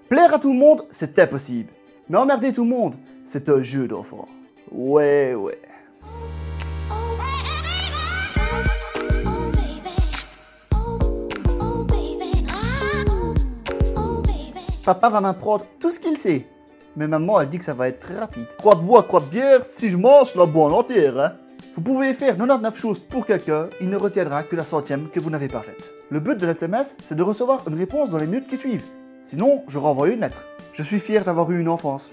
Plaire à tout le monde, c'est impossible. Mais emmerder tout le monde, c'est un jeu d'enfant. Ouais. Papa va m'apprendre tout ce qu'il sait. Mais maman, elle dit que ça va être très rapide. Croix de bois, croix de bière, si je mange, la bois en entière, hein. Vous pouvez faire 99 choses pour quelqu'un, il ne retiendra que la centième que vous n'avez pas faite. Le but de l'SMS, c'est de recevoir une réponse dans les minutes qui suivent. Sinon, je renvoie une lettre. Je suis fier d'avoir eu une enfance,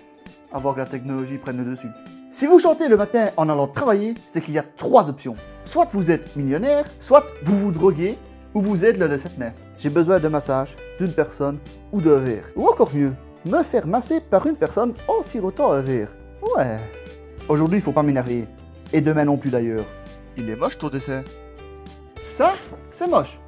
avant que la technologie prenne le dessus. Si vous chantez le matin en allant travailler, c'est qu'il y a 3 options. Soit vous êtes millionnaire, soit vous vous droguez, ou vous êtes le décennaire. J'ai besoin de massage, d'une personne ou d'un verre. Ou encore mieux, me faire masser par une personne en sirotant un verre. Ouais. Aujourd'hui, il faut pas m'énerver. Et demain non plus d'ailleurs. Il est moche ton dessin. Ça, c'est moche.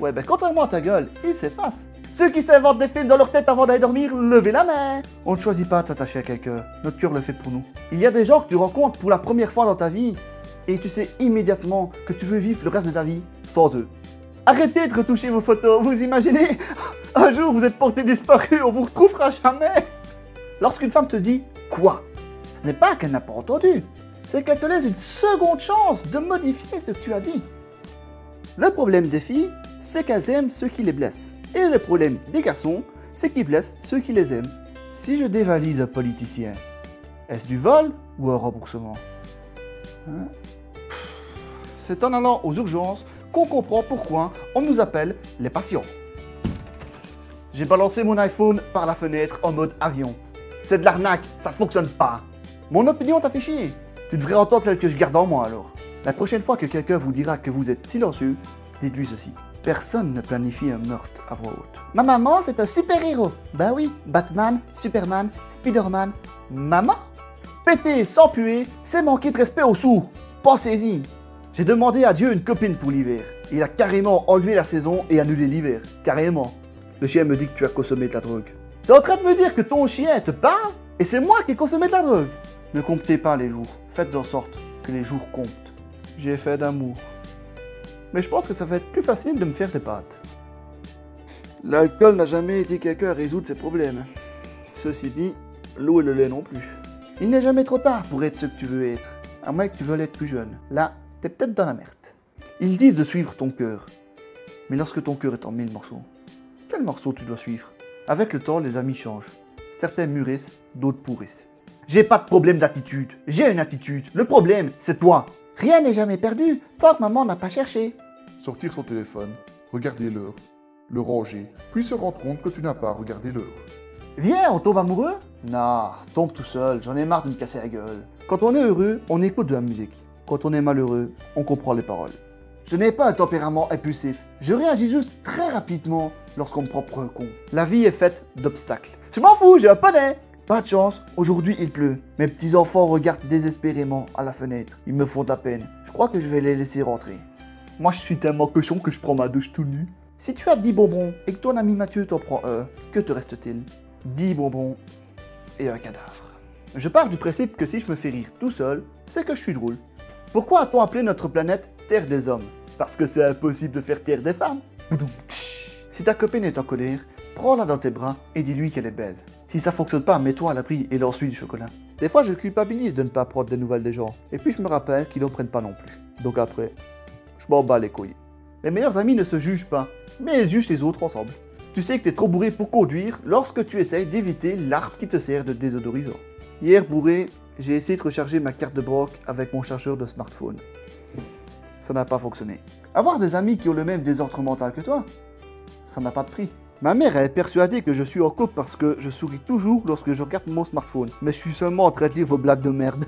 Ouais, ben contrairement à ta gueule, il s'efface. Ceux qui s'inventent des films dans leur tête avant d'aller dormir, levez la main. On ne choisit pas de s'attacher à quelqu'un. Notre cœur le fait pour nous. Il y a des gens que tu rencontres pour la première fois dans ta vie et tu sais immédiatement que tu veux vivre le reste de ta vie sans eux. Arrêtez de retoucher vos photos. Vous imaginez? Un jour, vous êtes porté disparu, on vous retrouvera jamais. Lorsqu'une femme te dit quoi, ce n'est pas qu'elle n'a pas entendu. C'est qu'elle te laisse une seconde chance de modifier ce que tu as dit. Le problème des filles, c'est qu'elles aiment ceux qui les blessent. Et le problème des garçons, c'est qu'ils blessent ceux qui les aiment. Si je dévalise un politicien, est-ce du vol ou un remboursement? C'est en allant aux urgences qu'on comprend pourquoi on nous appelle les patients. J'ai balancé mon iPhone par la fenêtre en mode avion. C'est de l'arnaque, ça fonctionne pas. Mon opinion t'a fait chier. Tu devrais entendre celle que je garde en moi alors. La prochaine fois que quelqu'un vous dira que vous êtes silencieux, dites-lui ceci. Personne ne planifie un meurtre à voix haute. Ma maman, c'est un super-héros. Ben oui, Batman, Superman, Spider-Man. Maman? Péter sans puer, c'est manquer de respect aux sourds. Pensez-y. J'ai demandé à Dieu une copine pour l'hiver. Il a carrément enlevé la saison et annulé l'hiver. Carrément. Le chien me dit que tu as consommé de la drogue. T'es en train de me dire que ton chien te parle et c'est moi qui ai consommé de la drogue. Ne comptez pas les jours. Faites en sorte que les jours comptent. J'ai fait d'amour. Mais je pense que ça va être plus facile de me faire des pâtes. L'alcool n'a jamais été quelqu'un à résoudre ses problèmes. Ceci dit, l'eau et le lait non plus. Il n'est jamais trop tard pour être ce que tu veux être. À moins que tu veuilles être plus jeune. Là, t'es peut-être dans la merde. Ils disent de suivre ton cœur. Mais lorsque ton cœur est en 1000 morceaux, quel morceau tu dois suivre? Avec le temps, les amis changent. Certains mûrissent, d'autres pourrissent. J'ai pas de problème d'attitude. J'ai une attitude. Le problème, c'est toi. Rien n'est jamais perdu tant que maman n'a pas cherché. Sortir son téléphone, regarder l'heure, le ranger, puis se rendre compte que tu n'as pas regardé l'heure. Viens, on tombe amoureux? Non, tombe tout seul, j'en ai marre de me casser la gueule. Quand on est heureux, on écoute de la musique. Quand on est malheureux, on comprend les paroles. Je n'ai pas un tempérament impulsif. Je réagis juste très rapidement lorsqu'on me prend pour un con. La vie est faite d'obstacles. Je m'en fous, j'ai un poney. Pas de chance, aujourd'hui il pleut. Mes petits-enfants regardent désespérément à la fenêtre. Ils me font de la peine. Je crois que je vais les laisser rentrer. Moi je suis tellement cochon que je prends ma douche tout nu. Si tu as 10 bonbons et que ton ami Mathieu t'en prend un, que te reste-t-il? 10 bonbons et un cadavre. Je pars du principe que si je me fais rire tout seul, c'est que je suis drôle. Pourquoi a-t-on appelé notre planète Terre des hommes? Parce que c'est impossible de faire Terre des femmes. Si ta copine est en colère, prends-la dans tes bras et dis-lui qu'elle est belle. Si ça fonctionne pas, mets-toi à l'abri et lance-lui du chocolat. Des fois, je culpabilise de ne pas prendre des nouvelles des gens. Et puis, je me rappelle qu'ils n'en prennent pas non plus. Donc après, je m'en bats les couilles. Les meilleurs amis ne se jugent pas, mais ils jugent les autres ensemble. Tu sais que t'es trop bourré pour conduire lorsque tu essayes d'éviter l'arbre qui te sert de désodorisant. Hier, bourré, j'ai essayé de recharger ma carte de banque avec mon chargeur de smartphone. Ça n'a pas fonctionné. Avoir des amis qui ont le même désordre mental que toi, ça n'a pas de prix. Ma mère est persuadée que je suis en couple parce que je souris toujours lorsque je regarde mon smartphone. Mais je suis seulement en train de lire vos blagues de merde.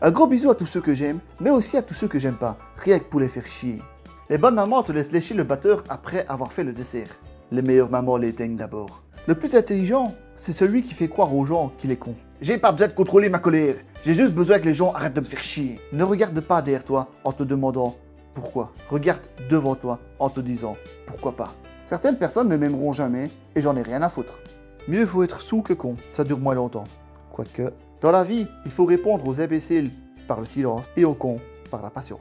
Un gros bisou à tous ceux que j'aime, mais aussi à tous ceux que j'aime pas, rien que pour les faire chier. Les bonnes mamans te laissent lécher le batteur après avoir fait le dessert. Les meilleures mamans l'éteignent d'abord. Le plus intelligent, c'est celui qui fait croire aux gens qu'il est con. J'ai pas besoin de contrôler ma colère, j'ai juste besoin que les gens arrêtent de me faire chier. Ne regarde pas derrière toi en te demandant pourquoi. Regarde devant toi en te disant pourquoi pas. Certaines personnes ne m'aimeront jamais et j'en ai rien à foutre. Mieux vaut être saoul que con, ça dure moins longtemps. Quoique, dans la vie, il faut répondre aux imbéciles par le silence et aux cons par la patience.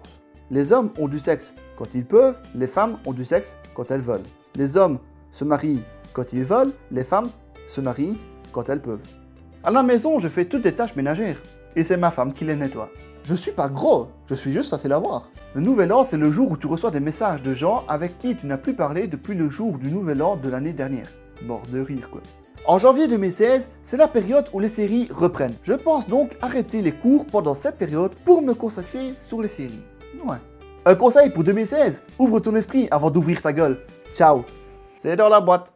Les hommes ont du sexe quand ils peuvent, les femmes ont du sexe quand elles veulent. Les hommes se marient quand ils veulent, les femmes se marient quand elles peuvent. À la maison, je fais toutes les tâches ménagères. Et c'est ma femme qui les nettoie. Je suis pas gros, je suis juste facile à voir. Le nouvel an, c'est le jour où tu reçois des messages de gens avec qui tu n'as plus parlé depuis le jour du nouvel an de l'année dernière. Mort de rire quoi. En janvier 2016, c'est la période où les séries reprennent. Je pense donc arrêter les cours pendant cette période pour me consacrer sur les séries. Ouais. Un conseil pour 2016, ouvre ton esprit avant d'ouvrir ta gueule. Ciao. C'est dans la boîte.